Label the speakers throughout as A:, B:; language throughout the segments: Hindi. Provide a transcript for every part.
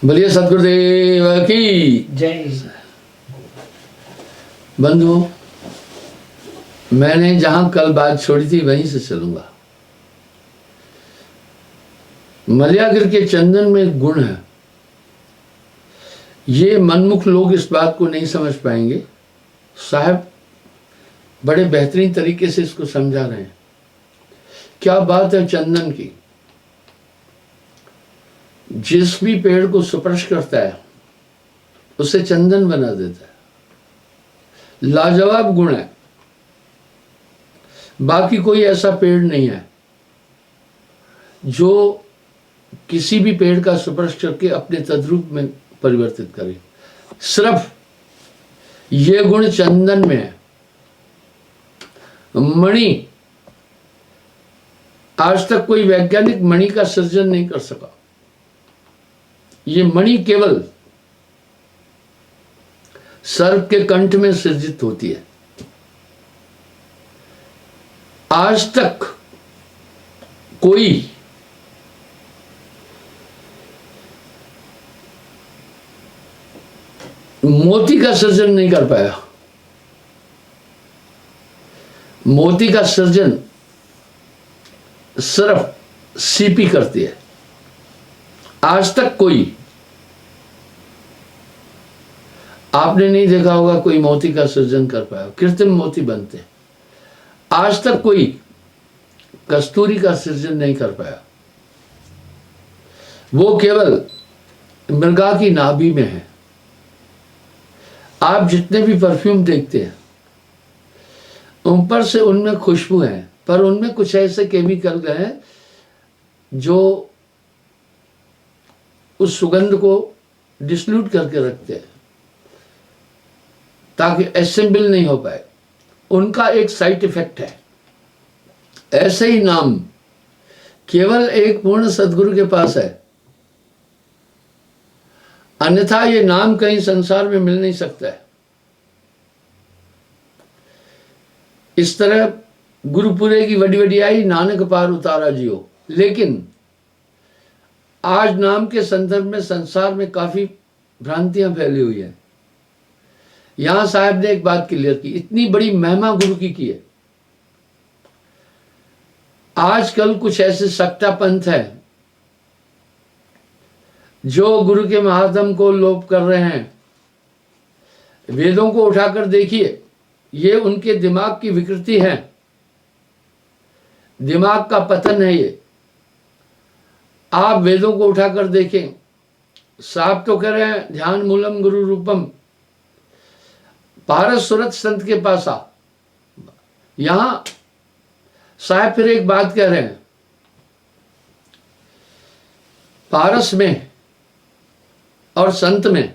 A: बोलिए सदगुरुदेव की
B: जय।
A: बंधु, मैंने जहां कल बात छोड़ी थी वहीं से चलूंगा। मलयागिर के चंदन में एक गुण है, ये मनमुख लोग इस बात को नहीं समझ पाएंगे। साहब बड़े बेहतरीन तरीके से इसको समझा रहे हैं। क्या बात है चंदन की, जिस भी पेड़ को स्पर्श करता है उसे चंदन बना देता है। लाजवाब गुण है, बाकी कोई ऐसा पेड़ नहीं है जो किसी भी पेड़ का स्पर्श करके अपने तद्रूप में परिवर्तित करे। सिर्फ ये गुण चंदन में है। मणि, आज तक कोई वैज्ञानिक मणि का सृजन नहीं कर सका। ये मणि केवल सर्प के कंठ में सृजित होती है। आज तक कोई मोती का सृजन नहीं कर पाया। मोती का सृजन सिर्फ सीपी करती है। आज तक कोई, आपने नहीं देखा होगा कोई मोती का सृजन कर पाया। कृत्रिम मोती बनते हैं। आज तक कोई कस्तूरी का सृजन नहीं कर पाया। वो केवल मृगा की नाभि में है। आप जितने भी परफ्यूम देखते हैं ऊपर से उनमें खुशबू है, पर उनमें कुछ ऐसे केमिकल हैं जो उस सुगंध को डिसल्यूट करके रखते हैं ताकि असेंबल नहीं हो पाए। उनका एक साइड इफेक्ट है। ऐसे ही नाम केवल एक पूर्ण सदगुरु के पास है, अन्यथा ये नाम कहीं संसार में मिल नहीं सकता है। इस तरह गुरुपुरे की वडी वडी आई, नानक पार उतारा जियो। लेकिन आज नाम के संदर्भ में संसार में काफी भ्रांतियां फैली हुई है। यहां साहब ने एक बात क्लियर की, इतनी बड़ी महिमा गुरु की है। आजकल कुछ ऐसे सक्ता पंथ है जो गुरु के महात्म को लोप कर रहे हैं। वेदों को उठाकर देखिए, ये उनके दिमाग की विकृति है, दिमाग का पतन है ये। आप वेदों को उठाकर देखें, साहब तो कह रहे हैं ध्यान मूलम गुरु रूपम, पारस सुरत संत के पास आ। यहां साहब फिर एक बात कह रहे हैं, पारस में और संत में,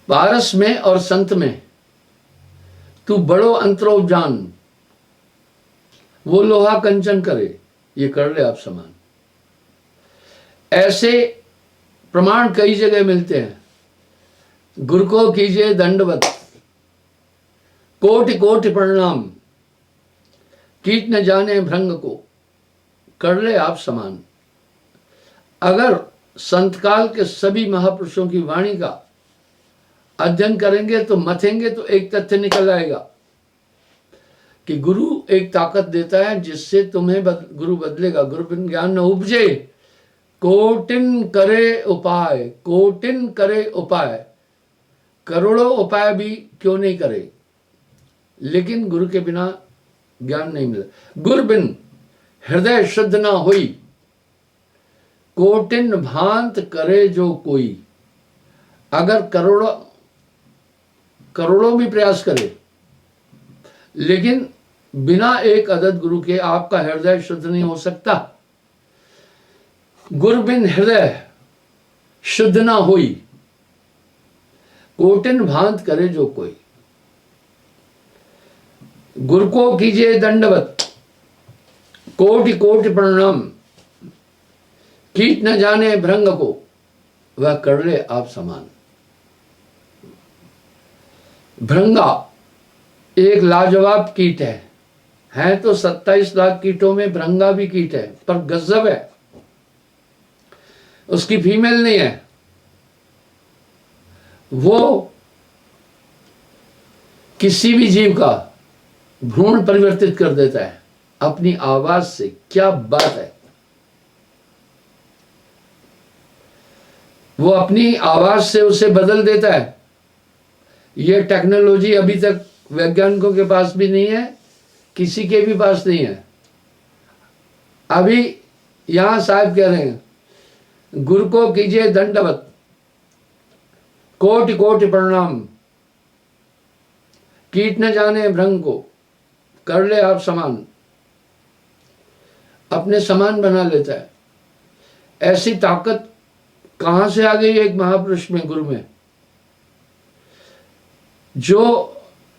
A: पारस में और संत में तू बड़ो अंतरो जान, वो लोहा कंचन करे ये कर ले आप समान। ऐसे प्रमाण कई जगह मिलते हैं। गुरु को कीजिए दंडवत, कोटि कोटि प्रणाम, कीट न जाने भृंग को, कर ले आप समान। अगर संतकाल के सभी महापुरुषों की वाणी का अध्ययन करेंगे तो मथेंगे तो एक तथ्य निकल आएगा कि गुरु एक ताकत देता है जिससे तुम्हें गुरु बदलेगा। गुरु बिन ज्ञान न उपजे, कोटिन करे उपाय, कोटिन करे उपाय। करोड़ों उपाय भी क्यों नहीं करे, लेकिन गुरु के बिना ज्ञान नहीं मिला। गुरु बिन हृदय शुद्ध ना हुई, कोटिन भांत करे जो कोई। अगर करोड़ों भी प्रयास करे, लेकिन बिना एक अदद गुरु के आपका हृदय शुद्ध नहीं हो सकता। गुरु बिन हृदय शुद्ध ना हुई, कोटिन भांत करे जो कोई। गुरु को कीजिए दंडवत, कोटि कोटि प्रणाम, कीट न जाने भृंग को, वह कर ले आप समान। भृंगा एक लाजवाब कीट है तो 27 लाख कीटों में भृंगा भी कीट है, पर गजब है। उसकी फीमेल नहीं है, वो किसी भी जीव का भ्रूण परिवर्तित कर देता है अपनी आवाज से। क्या बात है! वो अपनी आवाज से उसे बदल देता है। यह टेक्नोलॉजी अभी तक वैज्ञानिकों के पास भी नहीं है, किसी के भी पास नहीं है। अभी यहां साहब कह रहे हैं, गुरु को कीजिए दंडवत, कोटि कोटि प्रणाम, कीट न जाने भ्रंग को, कर ले आप समान। अपने समान बना लेता है। ऐसी ताकत कहां से आ गई एक महापुरुष में, गुरु में, जो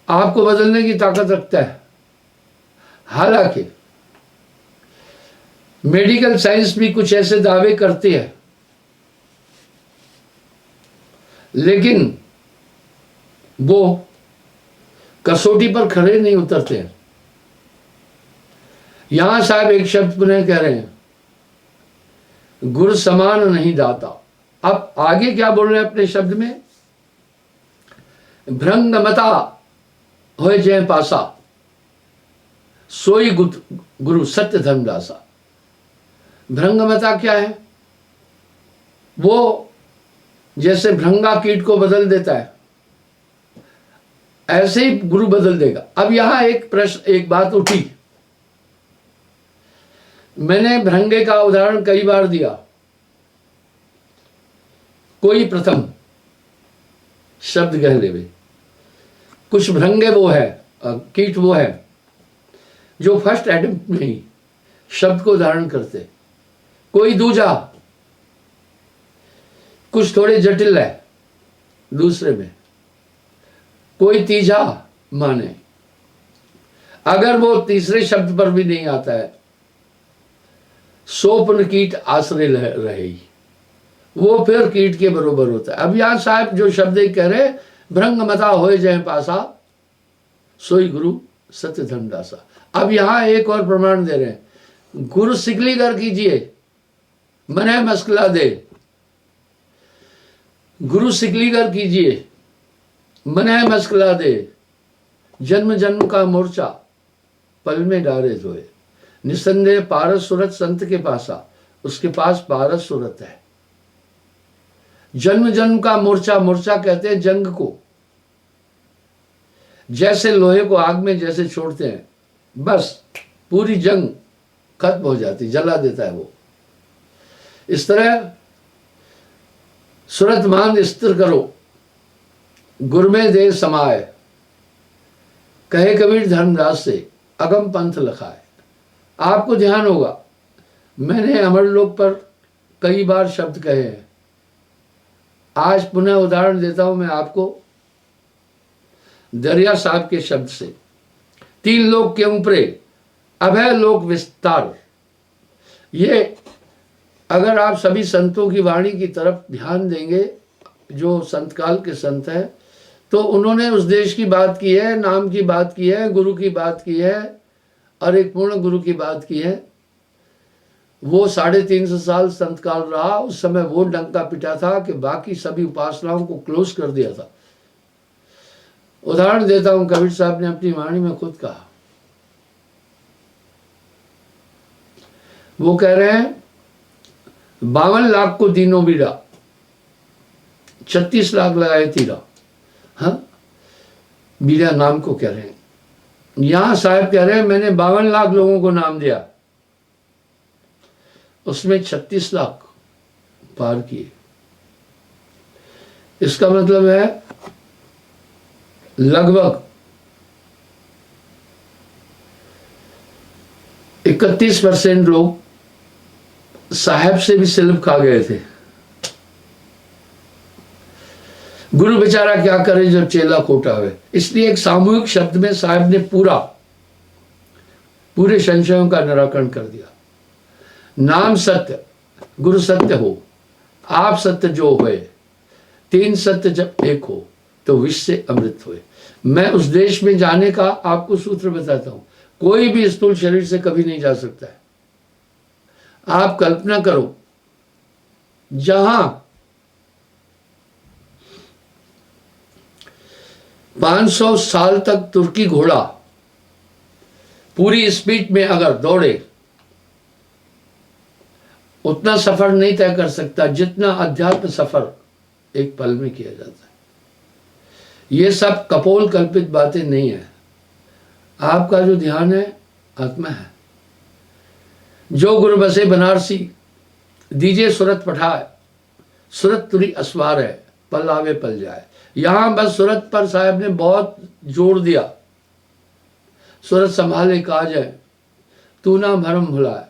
A: आपको बदलने की ताकत रखता है। हालांकि मेडिकल साइंस भी कुछ ऐसे दावे करती है, लेकिन वो कसौटी पर खड़े नहीं उतरते हैं। यहां साहब एक शब्द पुनः कह रहे हैं, गुरु समान नहीं दाता। अब आगे क्या बोल रहे हैं अपने शब्द में? भ्रंग मता होए जय पासा, सोई गुरु सत्य धर्मदासा। भ्रंगमता क्या है? वो जैसे भ्रंगा कीट को बदल देता है, ऐसे ही गुरु बदल देगा। अब यहां एक प्रश्न, एक बात उठी। मैंने भ्रंगे का उदाहरण कई बार दिया। कोई प्रथम शब्द कह ले, कुछ भ्रंगे वो है, कीट वो है जो फर्स्ट एटम्प्ट में ही शब्द को धारण करते। कोई दूजा, कुछ थोड़े जटिल है दूसरे में, कोई तीजा माने। अगर वो तीसरे शब्द पर भी नहीं आता है, सोपन कीट आश्रय रहे, वो फिर कीट के बरोबर होता है। अब यहां साहब जो शब्द कह रहे, भ्रंग मता होए जय पासा, सोई गुरु सत्य धर्मदासा। अब यहां एक और प्रमाण दे रहे हैं, गुरु सिकली कर कीजिए, मने मस्कला दे। गुरु सिकली कर कीजिए, मने मस्कला दे। जन्म जन्म का मोर्चा पल में डारे धोए। निसंदेह पारस सूरत संत के पासा, उसके पास पारस सूरत है। जन्म जन्म का मोर्चा, मोर्चा कहते हैं जंग को। जैसे लोहे को आग में जैसे छोड़ते हैं, बस पूरी जंग खत्म हो जाती, जला देता है वो। इस तरह सुरत मान स्थिर करो, गुर में दे समाए, कहे कबीर धर्मदास से अगम पंथ लखाए। आपको ध्यान होगा, मैंने अमरलोक पर कई बार शब्द कहे हैं। आज पुनः उदाहरण देता हूं मैं आपको दरिया साहब के शब्द से। तीन लोक के ऊपरे अभय लोक विस्तार। ये अगर आप सभी संतों की वाणी की तरफ ध्यान देंगे, जो संत काल के संत हैं, तो उन्होंने उस देश की बात की है, नाम की बात की है, गुरु की बात की है, और एक पूर्ण गुरु की बात की है। वो 350 साल संत काल रहा। उस समय वो डंका पिटा था कि बाकी सभी उपासनाओं को क्लोज कर दिया था। उदाहरण देता हूं, कबीर साहब ने अपनी वाणी में खुद कहा, वो कह रहे हैं 52 लाख को दीनों बीड़ा, 36 लाख लगाए तीरा। हाँ, बीड़ा नाम को कह रहे हैं। यहां साहब कह रहे हैं मैंने 52 लाख लोगों को नाम दिया, उसमें 36 लाख पार किए। इसका मतलब है लगभग 31% लोग साहब से भी सिल्फ खा गए थे। गुरु बेचारा क्या करे जब चेला खोटा हुए। इसलिए एक सामूहिक शब्द में साहब ने पूरे संशयों का निराकरण कर दिया। नाम सत्य, गुरु सत्य हो, आप सत्य जो होए, तीन सत्य जब एक हो तो विश्व से अमृत होए। मैं उस देश में जाने का आपको सूत्र बताता हूं। कोई भी स्थूल शरीर से कभी नहीं जा सकता है। आप कल्पना करो, जहां 500 साल तक तुर्की घोड़ा पूरी स्पीड में अगर दौड़े उतना सफर नहीं तय कर सकता जितना अध्यात्म सफर एक पल में किया जाता है। ये सब कपोल कल्पित बातें नहीं है। आपका जो ध्यान है आत्मा है। जो गुरु बसे बनारसी दीजिए सूरत पठाए, सूरत तुरी असवार है, पल आवे पल जाए। यहां बस सूरत पर साहब ने बहुत जोर दिया। सूरत संभाले काज है, तू ना भरम भुलाए,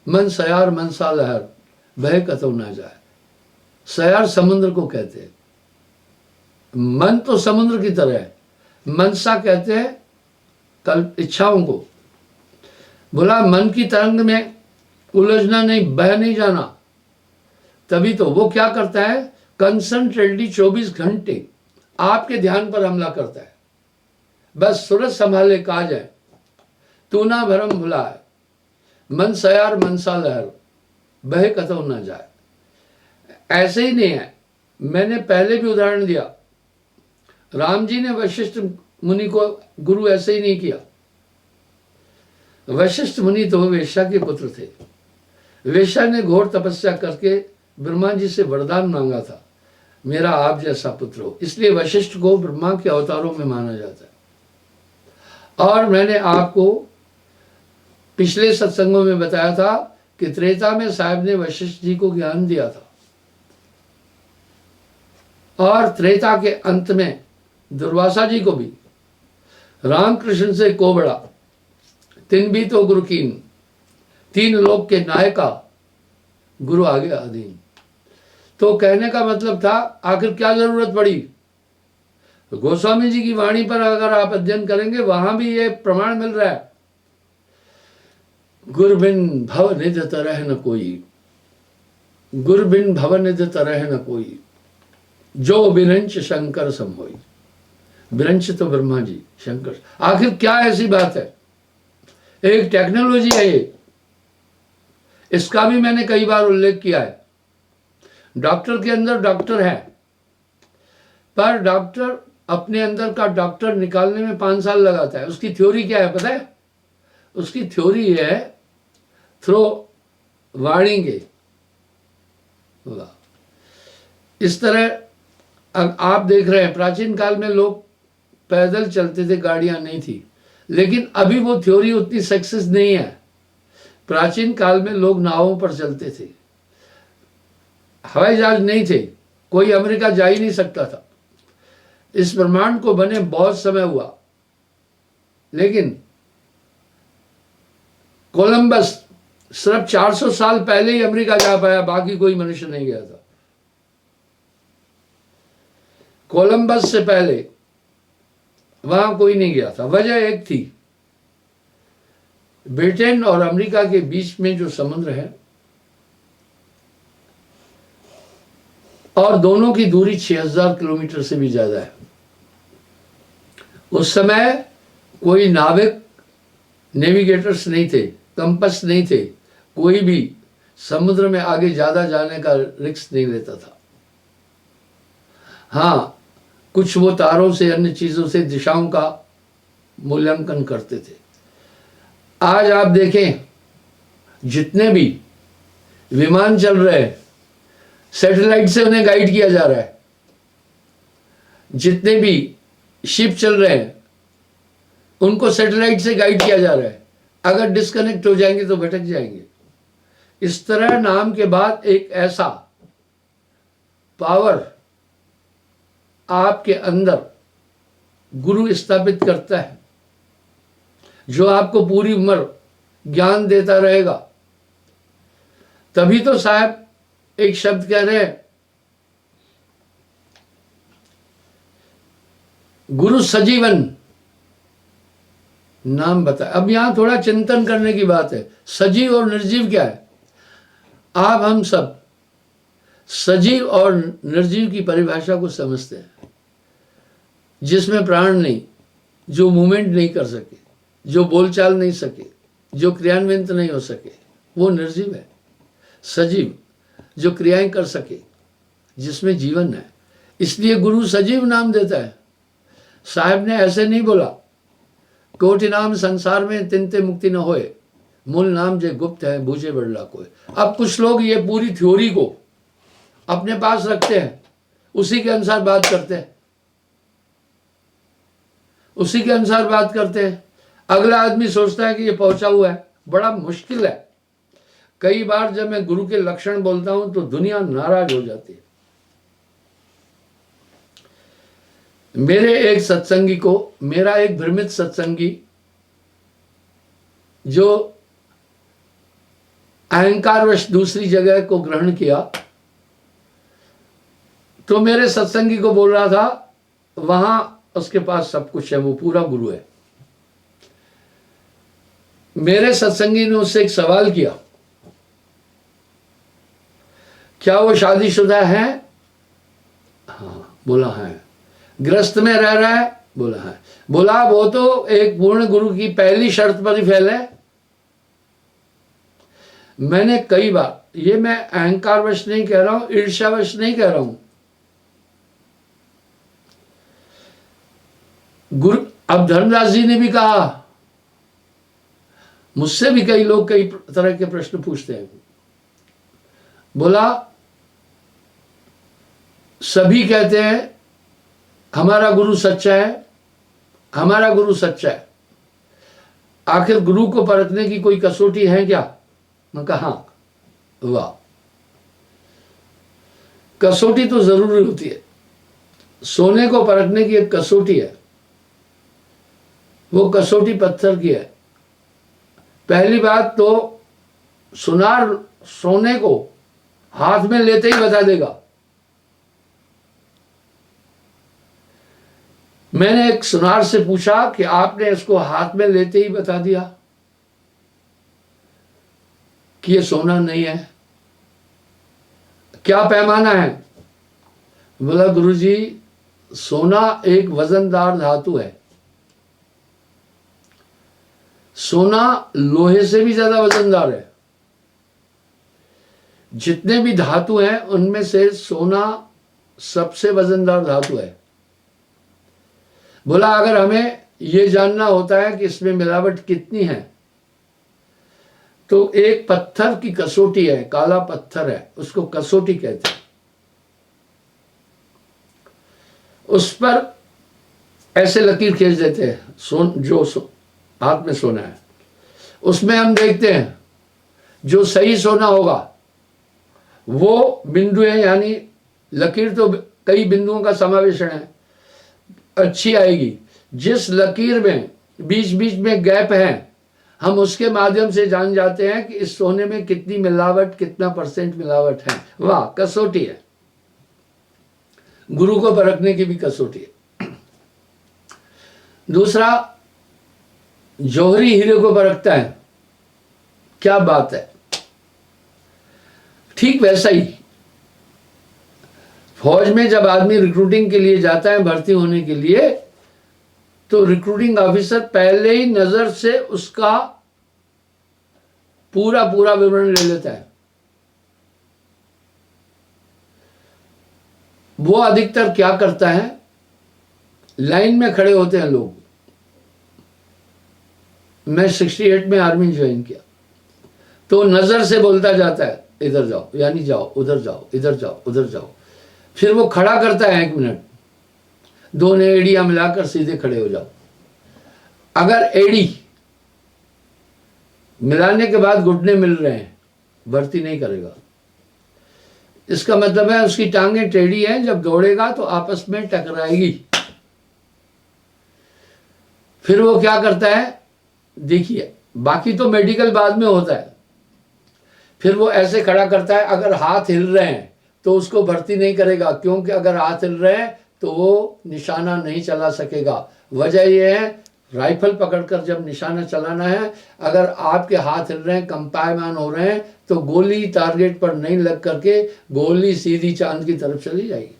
A: मन सयार मनसा लहर, बह कतौ ना जाए। सयार समुद्र को कहते हैं, मन तो समुद्र की तरह है। मनसा कहते हैं कल इच्छाओं को। बोला मन की तरंग में उलझना नहीं, बह नहीं जाना। तभी तो वो क्या करता है, कंसंट्रेटली 24 घंटे आपके ध्यान पर हमला करता है। बस सूरत संभाले काज है, तू ना भरम भुलाए, मन सयार मनसा लहर, बह कतौ ना जाए। ऐसे ही नहीं है, मैंने पहले भी उदाहरण दिया। राम जी ने वशिष्ठ मुनि को गुरु ऐसे ही नहीं किया। वशिष्ठ मुनि तो वेश्या के पुत्र थे। वेश्या ने घोर तपस्या करके ब्रह्मा जी से वरदान मांगा था, मेरा आप जैसा पुत्र हो। इसलिए वशिष्ठ को ब्रह्मा के अवतारों में माना जाता है। और मैंने आपको पिछले सत्संगों में बताया था कि त्रेता में साहब ने वशिष्ठ जी को ज्ञान दिया था, और त्रेता के अंत में दुर्वासा जी को भी रामकृष्ण से को बड़ा, तिन भी तो गुरु कीन, तीन लोक के नायका गुरु आगे अधीन। तो कहने का मतलब था आखिर क्या जरूरत पड़ी। तो गोस्वामी जी की वाणी पर अगर आप अध्ययन करेंगे वहां भी ये प्रमाण मिल रहा है, गुर बिन भव निध तरह न कोई, गुर बिन भव निध तरह न कोई, जो बिरंच शंकर सम होई। बिरंच तो ब्रह्मा जी, शंकर। आखिर क्या ऐसी बात है, एक टेक्नोलॉजी है ये। इसका भी मैंने कई बार उल्लेख किया है। डॉक्टर के अंदर डॉक्टर है, पर डॉक्टर अपने अंदर का डॉक्टर निकालने में 5 साल लगाता है। उसकी थ्योरी क्या है पता है? उसकी थ्योरी है थ्रो वाणिंगे। इस तरह आप देख रहे हैं प्राचीन काल में लोग पैदल चलते थे, गाड़ियां नहीं थी, लेकिन अभी वो थ्योरी उतनी सक्सेस नहीं है। प्राचीन काल में लोग नावों पर चलते थे, हवाई जहाज नहीं थे, कोई अमेरिका जा ही नहीं सकता था। इस ब्रह्मांड को बने बहुत समय हुआ, लेकिन कोलंबस सिर्फ 400 साल पहले ही अमेरिका जा पाया, बाकी कोई मनुष्य नहीं गया था। कोलंबस से पहले वहां कोई नहीं गया था। वजह एक थी, ब्रिटेन और अमेरिका के बीच में जो समुद्र है और दोनों की दूरी 6000 किलोमीटर से भी ज्यादा है। उस समय कोई नाविक, नेविगेटर्स नहीं थे, कंपस नहीं थे, कोई भी समुद्र में आगे ज्यादा जाने का रिस्क नहीं लेता था। हाँ, कुछ वो तारों से, अन्य चीजों से दिशाओं का मूल्यांकन करते थे। आज आप देखें जितने भी विमान चल रहे हैं, सैटेलाइट से उन्हें गाइड किया जा रहा है। जितने भी शिप चल रहे हैं उनको सैटेलाइट से गाइड किया जा रहा है। अगर डिस्कनेक्ट हो जाएंगे तो भटक जाएंगे। इस तरह नाम के बाद एक ऐसा पावर आपके अंदर गुरु स्थापित करता है जो आपको पूरी उम्र ज्ञान देता रहेगा। तभी तो साहब एक शब्द कह रहे हैं, गुरु सजीवन नाम बताए। अब यहां थोड़ा चिंतन करने की बात है। सजीव और निर्जीव क्या है? आप हम सब सजीव और निर्जीव की परिभाषा को समझते हैं। जिसमें प्राण नहीं, जो मूवमेंट नहीं कर सके, जो बोलचाल नहीं सके, जो क्रियान्वित नहीं हो सके, वो निर्जीव है। सजीव जो क्रियाएं कर सके, जिसमें जीवन है। इसलिए गुरु सजीव नाम देता है। साहब ने ऐसे नहीं बोला, कोटि नाम संसार में तिनते मुक्ति न होए, मूल नाम जे गुप्त है बूझे बड़ला कोई। अब कुछ लोग ये पूरी थ्योरी को अपने पास रखते हैं, उसी के अनुसार बात करते हैं, उसी के अनुसार बात करते हैं। अगला आदमी सोचता है कि ये पहुंचा हुआ है। बड़ा मुश्किल है। कई बार जब मैं गुरु के लक्षण बोलता हूं तो दुनिया नाराज हो जाती है। मेरे एक सत्संगी को, मेरा एक भ्रमित सत्संगी जो अहंकारवश दूसरी जगह को ग्रहण किया, तो मेरे सत्संगी को बोल रहा था वहां उसके पास सब कुछ है, वो पूरा गुरु है। मेरे सत्संगी ने उससे एक सवाल किया, क्या वो शादीशुदा है? हाँ, बोला है। गृहस्थ में रह रहा है? बोला है। बोला वो तो एक पूर्ण गुरु की पहली शर्त पर ही फेल है। मैंने कई बार, ये मैं अहंकारवश नहीं कह रहा हूं, ईर्ष्यावश नहीं कह रहा हूं, गुरु, अब धर्मदास जी ने भी कहा, मुझसे भी कई लोग कई तरह के प्रश्न पूछते हैं। बोला सभी कहते हैं हमारा गुरु सच्चा है, हमारा गुरु सच्चा है, आखिर गुरु को परखने की कोई कसौटी है क्या? मैं कहा हाँ। वाह, कसौटी तो जरूरी होती है। सोने को परखने की एक कसौटी है, वो कसौटी पत्थर की है। पहली बात तो सुनार सोने को हाथ में लेते ही बता देगा। मैंने एक सुनार से पूछा कि आपने इसको हाथ में लेते ही बता दिया कि ये सोना नहीं है, क्या पैमाना है? बोला गुरुजी, सोना एक वजनदार धातु है। सोना लोहे से भी ज्यादा वजनदार है। जितने भी धातु हैं उनमें से सोना सबसे वजनदार धातु है। बोला अगर हमें यह जानना होता है कि इसमें मिलावट कितनी है, तो एक पत्थर की कसौटी है, काला पत्थर है, उसको कसौटी कहते हैं। उस पर ऐसे लकीर खींच देते हैं, हाथ में सोना है, उसमें हम देखते हैं जो सही सोना होगा वो बिंदु है, यानी लकीर तो कई बिंदुओं का समावेशन है, अच्छी आएगी। जिस लकीर में बीच बीच में गैप है, हम उसके माध्यम से जान जाते हैं कि इस सोने में कितनी मिलावट, कितना % मिलावट है। वाह, कसौटी है। गुरु को परखने की भी कसौटी है। दूसरा, जौहरी हीरे को परखता है। क्या बात है। ठीक वैसा ही फौज में जब आदमी रिक्रूटिंग के लिए जाता है, भर्ती होने के लिए, तो रिक्रूटिंग ऑफिसर पहले ही नजर से उसका पूरा विवरण ले लेता है। वो अधिकतर क्या करता है, लाइन में खड़े होते हैं लोग। मैं 68 में आर्मी ज्वाइन किया, तो नजर से बोलता जाता है इधर जाओ, यानी जाओ, उधर जाओ, इधर जाओ, उधर जाओ। फिर वो खड़ा करता है 1 मिनट, दोनों एड़ियां मिलाकर सीधे खड़े हो जाओ। अगर एड़ी मिलाने के बाद घुटने मिल रहे हैं, भर्ती नहीं करेगा। इसका मतलब है उसकी टांगें टेढ़ी हैं, जब दौड़ेगा तो आपस में टकराएगी। फिर वो क्या करता है, देखिए, बाकी तो मेडिकल बाद में होता है। फिर वो ऐसे खड़ा करता है, अगर हाथ हिल रहे हैं तो उसको भर्ती नहीं करेगा, क्योंकि अगर हाथ हिल रहे हैं तो वो निशाना नहीं चला सकेगा। वजह यह है, राइफल पकड़कर जब निशाना चलाना है, अगर आपके हाथ हिल रहे हैं, कंपायमान हो रहे हैं, तो गोली टारगेट पर नहीं लग करके गोली सीधी चांद की तरफ चली जाएगी।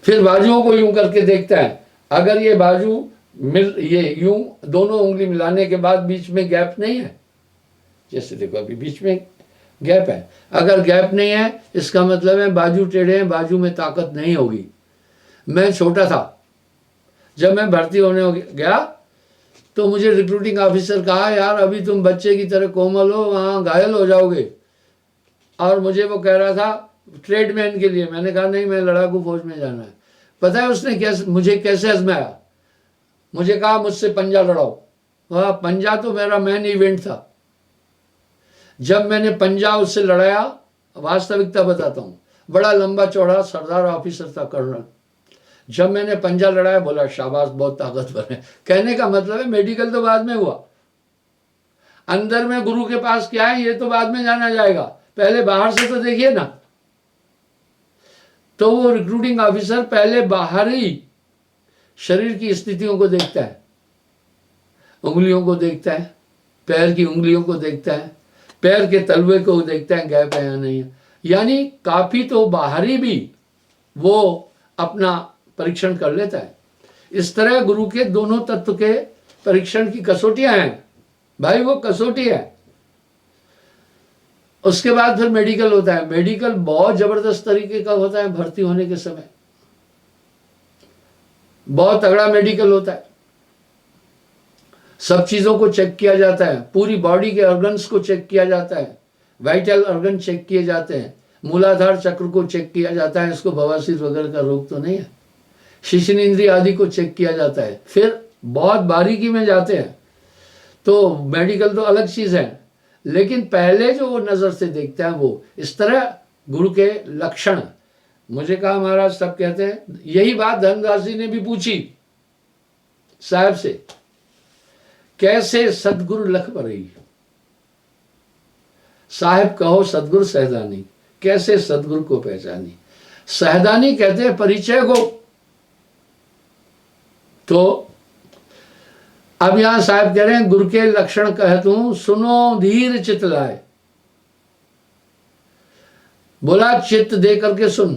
A: फिर बाजुओं को यूं करके देखता है, अगर ये बाजू ये यूं दोनों उंगली मिलाने के बाद बीच में गैप नहीं है, जैसे देखो अभी बीच में गैप है। अगर गैप नहीं है इसका मतलब है बाजू टेढ़े हैं, बाजू में ताकत नहीं होगी। मैं छोटा था, जब मैं भर्ती होने गया तो मुझे रिक्रूटिंग ऑफिसर कहा, यार अभी तुम बच्चे की तरह कोमल हो, वहाँ घायल हो जाओगे। और मुझे वो कह रहा था ट्रेडमैन के लिए। मैंने कहा नहीं, मैं लड़ाकू फौज में जाना है। पता है उसने मुझे कैसे आजमाया? मुझे कहा मुझसे पंजा लड़ाओ। वह पंजा तो मेरा मेन इवेंट था। जब मैंने पंजा उससे लड़ाया, वास्तविकता बताता हूँ, बड़ा लंबा चौड़ा सरदार ऑफिसर था, कर्नल। जब मैंने पंजा लड़ाया बोला शाबाश, बहुत ताकतवर है। कहने का मतलब है मेडिकल तो बाद में हुआ, अंदर में गुरु के पास क्या है ये तो बाद में जाना जाएगा, पहले बाहर से तो देखिए ना। तो वो रिक्रूटिंग ऑफिसर पहले बाहरी शरीर की स्थितियों को देखता है, उंगलियों को देखता है, पैर की उंगलियों को देखता है, पैर के तलवे को देखता है गैप है या नहीं है। यानी काफी तो बाहरी भी वो अपना परीक्षण कर लेता है। इस तरह गुरु के दोनों तत्व के परीक्षण की कसौटियां हैं भाई, वो कसौटी है। उसके बाद फिर मेडिकल होता है। मेडिकल बहुत जबरदस्त तरीके का होता है। भर्ती होने के समय बहुत तगड़ा मेडिकल होता है। सब चीजों को चेक किया जाता है, पूरी बॉडी के ऑर्गन्स को चेक किया जाता है, वाइटल ऑर्गन चेक किए जाते हैं, मूलाधार चक्र को चेक किया जाता है, इसको बवासीर वगैरह का रोग तो नहीं है, शिशन इंद्रिय आदि को चेक किया जाता है। फिर बहुत बारीकी में जाते हैं। तो मेडिकल तो अलग चीज है, लेकिन पहले जो वो नजर से देखता है वो इस तरह गुरु के लक्षण। मुझे कहा महाराज सब कहते हैं, यही बात धर्मदास जी ने भी पूछी साहब से, कैसे सदगुरु लख पड़ेगी। साहब कहो सदगुरु सहदानी, कैसे सदगुरु को पहचानी। सहदानी कहते हैं परिचय को। तो अब यहां साहब कह रहे हैं गुरु के लक्षण कहता हूं सुनो धीर चित्त लाए। बोला चित्त दे करके सुन।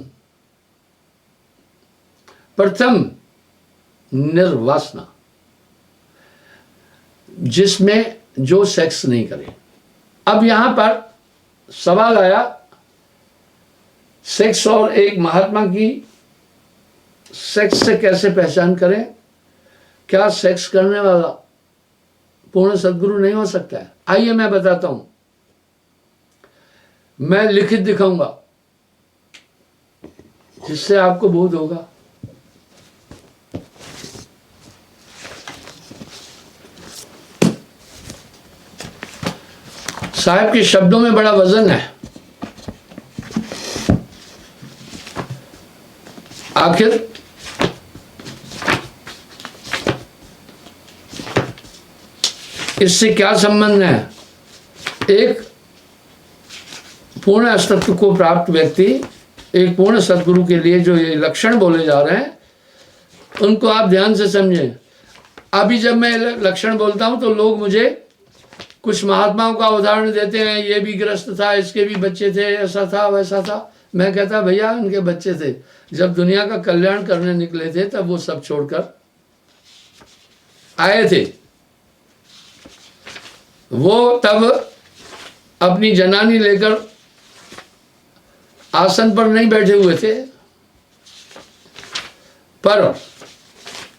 A: प्रथम निर्वासना, जिसमें जो सेक्स नहीं करे। अब यहां पर सवाल आया सेक्स और एक महात्मा की सेक्स से कैसे पहचान करें। क्या सेक्स करने वाला पूर्ण सदगुरु नहीं हो सकता है? आइए मैं बताता हूं, मैं लिखित दिखाऊंगा जिससे आपको बोध होगा। साहब के शब्दों में बड़ा वजन है। आखिर इससे क्या संबंध है? एक पूर्ण अस्तित्व को प्राप्त व्यक्ति, एक पूर्ण सदगुरु के लिए जो ये लक्षण बोले जा रहे हैं उनको आप ध्यान से समझें। अभी जब मैं लक्षण बोलता हूं तो लोग मुझे कुछ महात्माओं का उदाहरण देते हैं, ये भी ग्रस्त था, इसके भी बच्चे थे, ऐसा था वैसा था। मैं कहता भैया उनके बच्चे थे, जब दुनिया का कल्याण करने निकले थे तब वो सब छोड़कर आए थे। वो तब अपनी जनानी लेकर आसन पर नहीं बैठे हुए थे, पर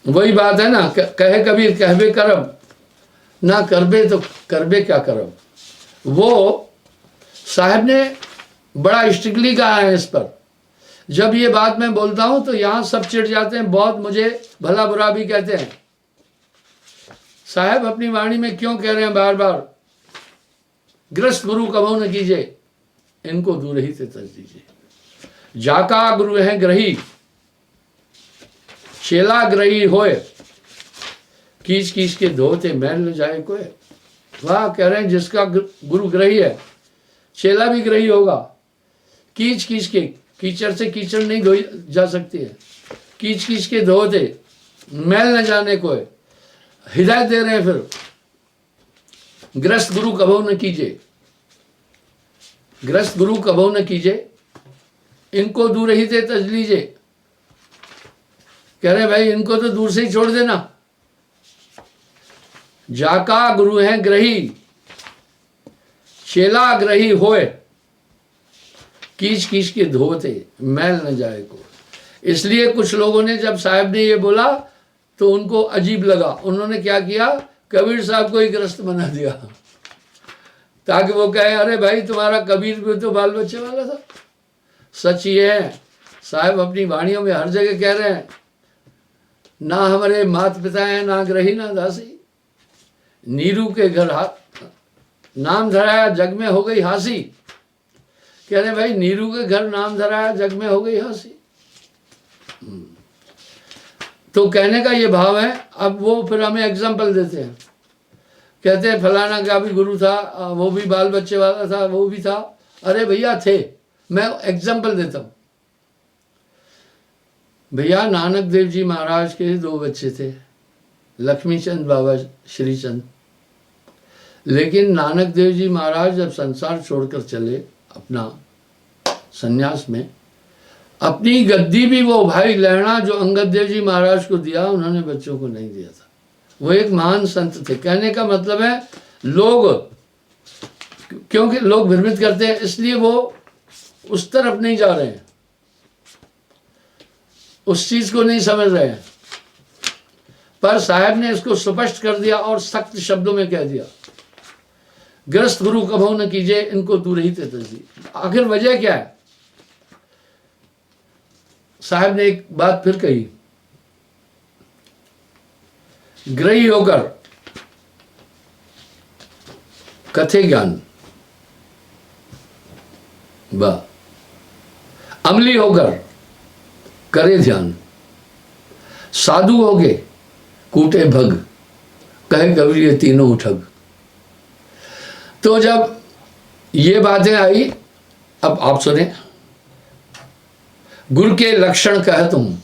A: वही बात है ना, कहे कबीर कहबे करब ना करबे तो करबे क्या करब। वो साहब ने बड़ा स्ट्रिक्टली कहा है इस पर। जब ये बात मैं बोलता हूं तो यहां सब चिढ़ जाते हैं, बहुत मुझे भला बुरा भी कहते हैं। साहब अपनी वाणी में क्यों कह रहे हैं बार बार ग्रस्त गुरु कबो न कीजिए, इनको दूर ही से तज दीजिए। जाका गुरु है ग्रही चेला ग्रही होए, कीच कीच के धोते मैल न जाए कोई। वाह, कह रहे हैं जिसका गुरु ग्रही है चेला भी ग्रही होगा। कीच कीच के, कीचड़ से कीचड़ नहीं धोई जा सकती है, कीच कीच के धोते मैल न जाने कोई। हिदायत दे रहे हैं फिर, ग्रस्त गुरु कबो न कीजिए, ग्रस्त गुरु कबो न कीजिए, इनको दूर ही से तज लीजिए। कह रहे भाई इनको तो दूर से ही छोड़ देना। जाका गुरु है ग्रही चेला ग्रही होए, कीच कीच के धोते मैल न जाए को। इसलिए कुछ लोगों ने जब साहब ने ये बोला तो उनको अजीब लगा। उन्होंने क्या किया, कबीर साहब को ही ग्रस्त बना दिया, ताकि वो कहे अरे भाई तुम्हारा कबीर भी तो बाल बच्चे वाला था। सच ये है, साहब अपनी वाणियों में हर जगह कह रहे हैं, ना हमारे माता पिता हैं, ना ग्रही ना दासी, नीरू के घर हाथ नाम धराया जग में हो गई हासी। कह रहे भाई नीरू के घर नाम धराया जग में हो गई हंसी। तो कहने का ये भाव है। अब वो फिर हमें एग्जाम्पल देते हैं, कहते हैं फलाना का भी गुरु था, वो भी बाल बच्चे वाला था, वो भी था। अरे भैया थे, मैं एग्जाम्पल देता हूँ। भैया नानक देव जी महाराज के 2 बच्चे थे, लक्ष्मी चंद बाबा श्री चंद। लेकिन नानक देव जी महाराज जब संसार छोड़कर चले अपना संन्यास में, अपनी गद्दी भी वो भाई लहणा जो अंगद देव जी महाराज को दिया, उन्होंने बच्चों को नहीं दिया था। वो एक महान संत थे। कहने का मतलब है लोग, क्योंकि लोग भ्रमित करते हैं इसलिए वो उस तरफ नहीं जा रहे हैं, उस चीज को नहीं समझ रहे हैं। पर साहब ने इसको स्पष्ट कर दिया और सख्त शब्दों में कह दिया, ग्रस्त गुरु कभो न कीजिए, इनको दूर ही तेजी। आखिर वजह क्या है? साहब ने एक बात फिर कही, ग्रही होकर कथे ज्ञान बा, अमली होकर करे ध्यान, साधु होके कूटे भग, कहे कबीर ये तीनों ठग। तो जब ये बातें आई, अब आप सुने, गुरु के लक्षण कह तुम,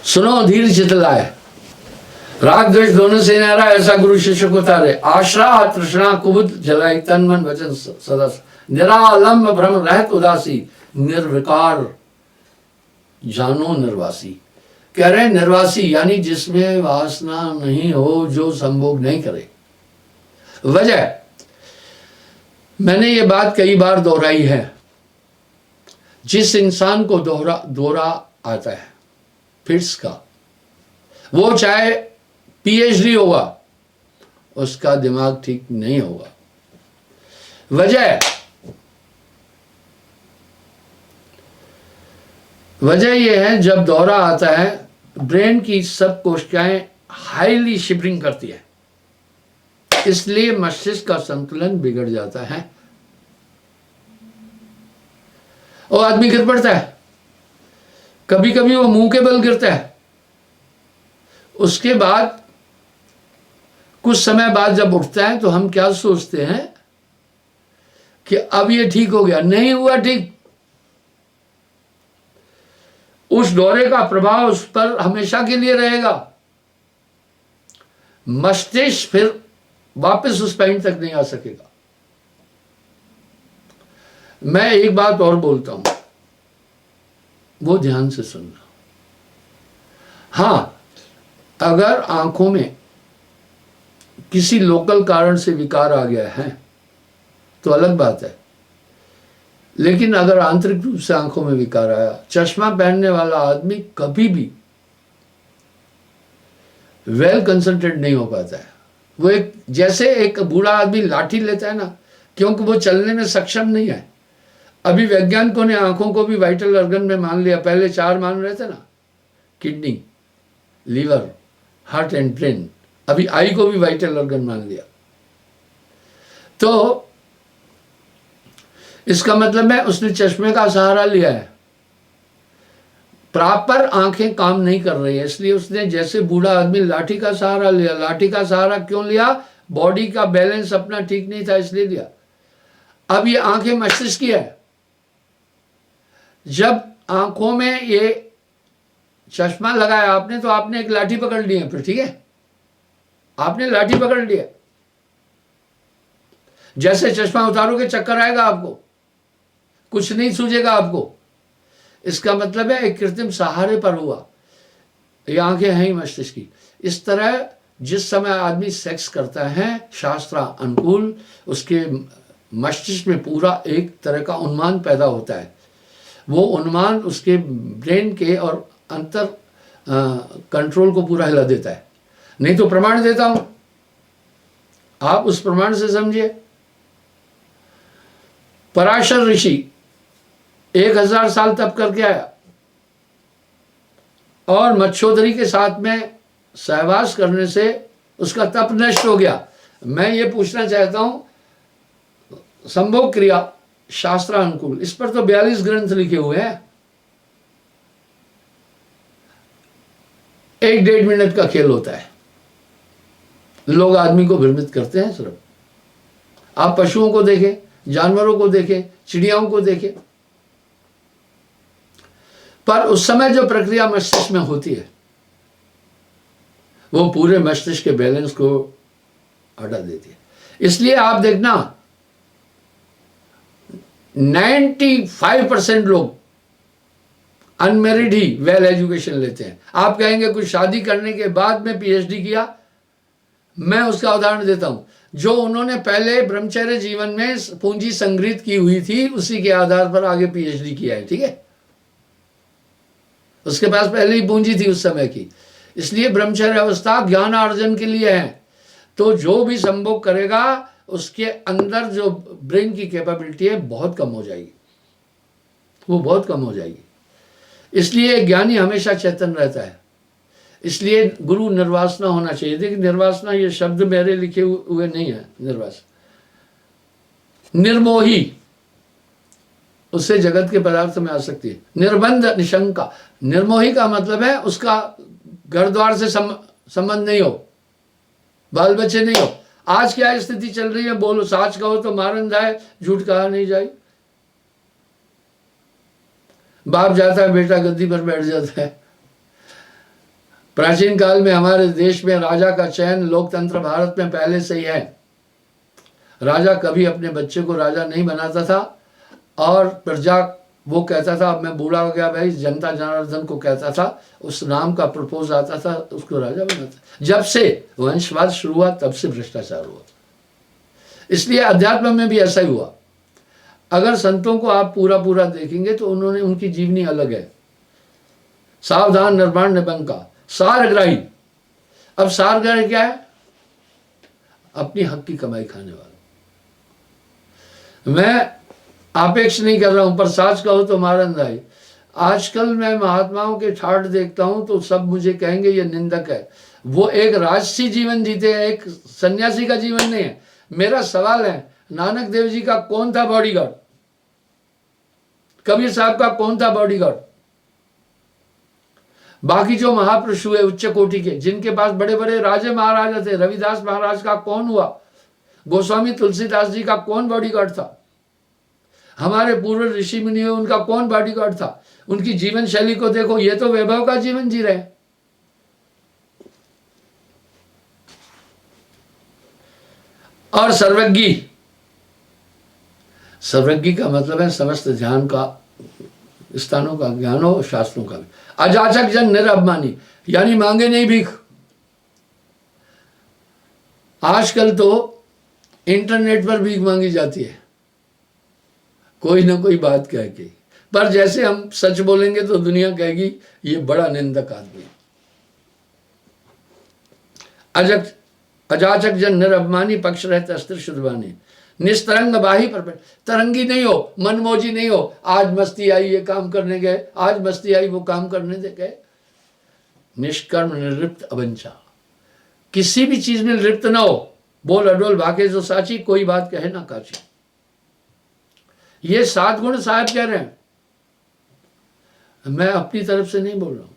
A: सुनो धीर चितलाए, राग द्वेष दोनों से नारा, ऐसा गुरु शिष्य को तारे, आश्रा तृष्णा कुबुद जलाए, तन मन वचन सदस, निरालंब भ्रम रहत उदासी, निर्विकार जानो निर्वासी। कह रहे निर्वासी यानी जिसमें वासना नहीं हो, जो संभोग नहीं करे। वजह मैंने ये बात कई बार दोहराई है, जिस इंसान को दौरा आता है फिट्स का, वो चाहे पीएचडी होगा, उसका दिमाग ठीक नहीं होगा। वजह यह है, जब दौरा आता है ब्रेन की सब कोशिकाएं हाईली शिवरिंग करती है, इसलिए मस्तिष्क का संतुलन बिगड़ जाता है और आदमी गिर पड़ता है। कभी कभी वो मुंह के बल गिरता है। उसके बाद कुछ समय बाद जब उठता है तो हम क्या सोचते हैं कि अब ये ठीक हो गया। नहीं हुआ ठीक। उस दौरे का प्रभाव उस पर हमेशा के लिए रहेगा। मस्तिष्क फिर वापस उस पॉइंट तक नहीं आ सकेगा। मैं एक बात और बोलता हूं, वो ध्यान से सुनना। हां, अगर आंखों में किसी लोकल कारण से विकार आ गया है तो अलग बात है, लेकिन अगर आंतरिक रूप से आंखों में विकार आया, चश्मा पहनने वाला आदमी कभी भी वेल कंसंट्रेट नहीं हो पाता है। वो एक जैसे एक बूढ़ा आदमी लाठी लेता है ना, क्योंकि वो चलने में सक्षम नहीं है। अभी वैज्ञानिकों ने आंखों को भी वाइटल ऑर्गन में मान लिया। पहले 4 मान रहे थे ना, kidney, liver, heart and brain. अभी आई को भी वाइटल ऑर्गन मान लिया। तो इसका मतलब है उसने चश्मे का सहारा लिया है। प्रॉपर आंखें काम नहीं कर रही है, इसलिए उसने जैसे बूढ़ा आदमी लाठी का सहारा लिया। लाठी का सहारा क्यों लिया? बॉडी का बैलेंस अपना ठीक नहीं था इसलिए लिया। अब ये आंखें मस्तिष्क की है। जब आंखों में ये चश्मा लगाया आपने तो आपने एक लाठी पकड़ ली है, फिर ठीक है, आपने लाठी पकड़ लिया। जैसे चश्मा उतारोगे चक्कर आएगा आपको, कुछ नहीं सूझेगा आपको। इसका मतलब है एक कृत्रिम सहारे पर हुआ। ये आंखें हैं ही मस्तिष्क की। इस तरह जिस समय आदमी सेक्स करता है शास्त्र अनुकूल, उसके मस्तिष्क में पूरा एक तरह का उन्माद पैदा होता है। वो उन्माद उसके ब्रेन के और अंतर कंट्रोल को पूरा हिला देता है। नहीं तो प्रमाण देता हूं, आप उस प्रमाण से समझिए। पराशर ऋषि 1000 साल तप करके आया और मच्छोदरी के साथ में सहवास करने से उसका तप नष्ट हो गया। मैं ये पूछना चाहता हूं, संभोग क्रिया शास्त्रानुकूल, इस पर तो 42 ग्रंथ लिखे हुए हैं। 1-1.5 मिनट का खेल होता है, लोग आदमी को भ्रमित करते हैं। सिर्फ आप पशुओं को देखें, जानवरों को देखें, चिड़ियाओं को देखें, पर उस समय जो प्रक्रिया मस्तिष्क में होती है वो पूरे मस्तिष्क के बैलेंस को हटा देती है। इसलिए आप देखना 95% लोग अनमेरिड ही वेल एजुकेशन लेते हैं। आप कहेंगे कुछ शादी करने के बाद में पीएचडी किया, मैं उसका उदाहरण देता हूं। जो उन्होंने पहले ब्रह्मचर्य जीवन में पूंजी संग्रहित की हुई थी उसी के आधार पर आगे पीएचडी किया है, ठीक है। उसके पास पहले ही पूंजी थी उस समय की, इसलिए ब्रह्मचर्य अवस्था ज्ञानार्जन के लिए है। तो जो भी संभोग करेगा उसके अंदर जो ब्रेन की कैपेबिलिटी है बहुत कम हो जाएगी, वो बहुत कम हो जाएगी। इसलिए ज्ञानी हमेशा चेतन रहता है। इसलिए गुरु निर्वासना होना चाहिए। देखिए निर्वासना ये शब्द मेरे लिखे हुए नहीं है। निर्मोही, उससे जगत के पदार्थ में आ सकती है। निर्बंध निशंका, निर्मोही का मतलब है उसका घर द्वार से संबंध नहीं हो, बाल बच्चे नहीं हो। आज क्या स्थिति चल रही है, बोलो साच कहो तो मारन जाए, झूठ कहा नहीं जाए। बाप जाता है, बेटा गद्दी पर बैठ जाता है। प्राचीन काल में हमारे देश में राजा का चयन लोकतंत्र भारत में पहले से ही है। राजा कभी अपने बच्चे को राजा नहीं बनाता था और प्रजा वो कहता था, अब मैं बूढ़ा हो गया भाई, जनता जनार्दन को कहता था, उस नाम का प्रपोज आता था, उसको राजा बनाता। जब से वंशवाद शुरू हुआ तब से भ्रष्टाचार हुआ। इसलिए अध्यात्म में भी ऐसा ही हुआ। अगर संतों को आप पूरा देखेंगे तो उन्होंने, उनकी जीवनी अलग है। सावधान निर्माण निबंका, सारग्राही। अब सारग्राही क्या है? अपनी हक की कमाई खाने वाला। मैं आपेक्ष नहीं कर रहा हूं, पर साच कहो तो मारन जाए। आजकल मैं महात्माओं के ठाठ देखता हूं तो सब मुझे कहेंगे ये निंदक है। वो एक राजसी जीवन जीते हैं, एक सन्यासी का जीवन नहीं है। मेरा सवाल है, नानक देव जी का कौन था बॉडीगार्ड? कबीर साहब का कौन था बॉडीगार्ड? बाकी जो महापुरुष हुए उच्च कोटि के, जिनके पास बड़े बड़े राजे महाराजा थे, रविदास महाराज का कौन हुआ? गोस्वामी तुलसीदास जी का कौन बॉडीगार्ड था? हमारे पूर्व ऋषि मुनि हुए, उनका कौन बॉडीगार्ड था? उनकी जीवन शैली को देखो, ये तो वैभव का जीवन जी रहे हैं। और सर्वज्ञी, सर्वज्ञी का मतलब है समस्त ध्यान का, स्थानों का ज्ञान हो, शास्त्रों का भी। अजाचक जन निरअभिमानी, यानी मांगे नहीं भीख। आजकल तो इंटरनेट पर भीख मांगी जाती है, कोई ना कोई बात कह के, पर जैसे हम सच बोलेंगे तो दुनिया कहेगी ये बड़ा निंदक आदमी है। अजाचक जन निरअभिमानी, पक्ष रहते अस्त्र शुद्धवानी, निस्तरंग बाही पर तरंगी नहीं हो, मनमोजी नहीं हो। आज मस्ती आई ये काम करने गए, आज मस्ती आई वो काम करने दे गए। निष्कर्म निर्लिप्त अवंचा, किसी भी चीज में लिप्त ना हो। बोल अडोल भागे जो साची, कोई बात कहे ना काची। ये 7 गुण साहब कह रहे हैं, मैं अपनी तरफ से नहीं बोल रहा हूं।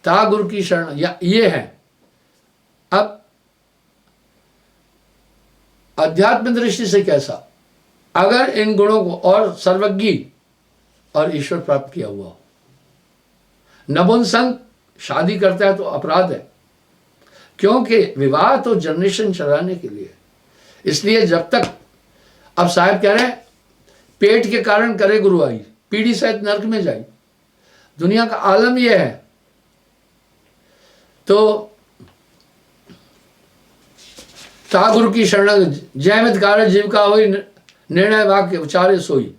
A: ता गुरु की शरण, या ये है। अब अध्यात्म दृष्टि से कैसा? अगर इन गुणों को और सर्वज्ञी और ईश्वर प्राप्त किया हुआ हो। नपुंसक शादी करता है तो अपराध है, क्योंकि विवाह तो जनरेशन चलाने के लिए। इसलिए जब तक, अब साहब कह रहे हैं पेट के कारण करे गुरुआई, पीढ़ी सहित नरक में जाई। दुनिया का आलम यह है। तो ता गुरु की शरण जयमित कार जीविका हुई निर्णय वाक्य उचारे सोई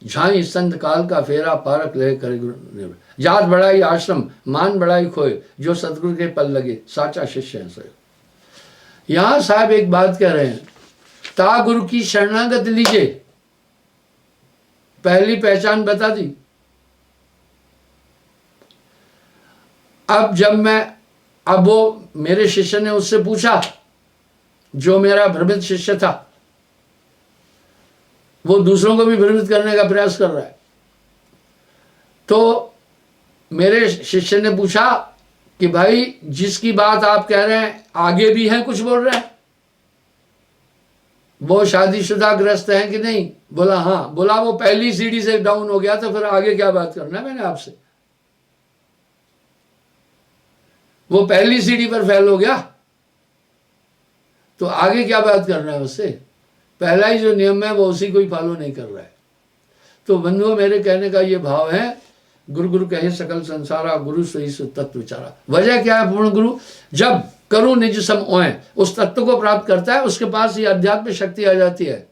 A: झाई संत काल का फेरा पारक ले करे गुरु जात बढ़ाई आश्रम मान बढ़ाई खोए जो सतगुरु के पल लगे साचा शिष्य है सोए। यहां साहब एक बात कह रहे हैं, ता गुरु की शरणागत लीजिए, पहली पहचान बता दी। अब वो मेरे शिष्य ने उससे पूछा, जो मेरा भ्रमित शिष्य था, वो दूसरों को भी भ्रमित करने का प्रयास कर रहा है। तो मेरे शिष्य ने पूछा कि भाई जिसकी बात आप कह रहे हैं आगे भी हैं, कुछ बोल रहे हैं, वो शादीशुदा ग्रस्त हैं कि नहीं? बोला हाँ। बोला वो पहली सीढ़ी से डाउन हो गया, तो फिर आगे क्या बात करना है मैंने आपसे? वो पहली सीढ़ी पर फेल हो गया, तो आगे क्या बात करना है उससे? पहला ही जो नियम है वो उसी को ही फॉलो नहीं कर रहा है। तो बंधुओं, मेरे कहने का ये भाव है, गुरु गुरु कहे सकल संसारा, गुरु सही सु तत्व विचारा। वजह क्या है? पूर्ण गुरु जब करूं निज सम ओए उस तत्व को प्राप्त करता है, उसके पास ये अध्यात्म शक्ति आ जाती है।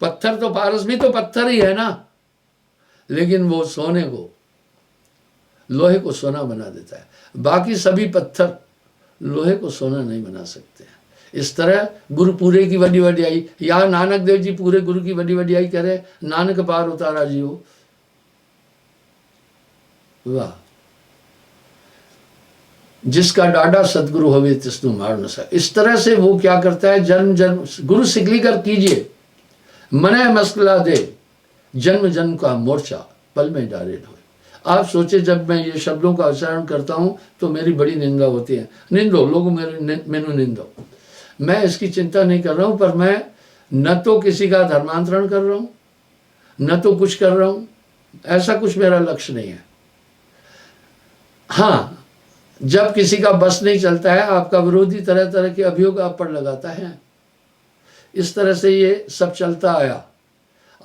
A: पत्थर तो पारस भी तो पत्थर ही है ना, लेकिन वो सोने को, लोहे को सोना बना देता है। बाकी सभी पत्थर लोहे को सोना नहीं बना सकते हैं। इस तरह गुरु पूरे की वडी वडियाई, या नानक देव जी पूरे गुरु की वडी वडियाई करे, नानक पार उतारा जीव। वाह, जिसका डाडा सदगुरु होवे तिसनु मार न सके। इस तरह से वो क्या करता है, जन्म जन्म गुरु सिकली कर कीजिए, मने मस्कला दे, जन्म जन्म का मोर्चा पल में डारे ढोए। आप सोचे, जब मैं ये शब्दों का उच्चारण करता हूं तो मेरी बड़ी निंदा होती है। निंदो लोग मैनू निंदो, मैं इसकी चिंता नहीं कर रहा हूं, पर मैं न तो किसी का धर्मांतरण कर रहा हूं, न तो कुछ कर रहा हूं, ऐसा कुछ मेरा लक्ष्य नहीं है। हाँ, जब किसी का बस नहीं चलता है, आपका विरोधी तरह तरह के अभियोग आप पर लगाता है। इस तरह से ये सब चलता आया।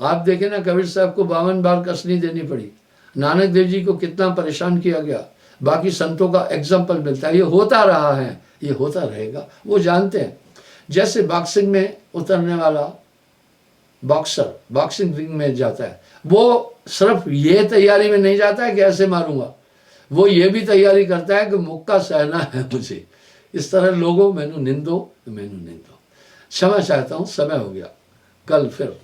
A: आप देखें ना, कबीर साहब को 52 बार कसनी देनी पड़ी, नानक देव जी को कितना परेशान किया गया। बाकी संतों का एग्जाम्पल मिलता है, ये होता रहा है, ये होता रहेगा, वो जानते हैं। जैसे बॉक्सिंग में उतरने वाला बॉक्सर बॉक्सिंग रिंग में जाता है, वो सिर्फ ये तैयारी में नहीं जाता है कि ऐसे मारूंगा, वो ये भी तैयारी करता है कि मुक्का सहना है मुझे। इस तरह लोगों मैनू निंदो, मैनू निंदो। क्षमा चाहता हूँ, समय हो गया, कल फिर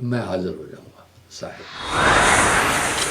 A: मैं हाजिर हो जाऊंगा साहिब।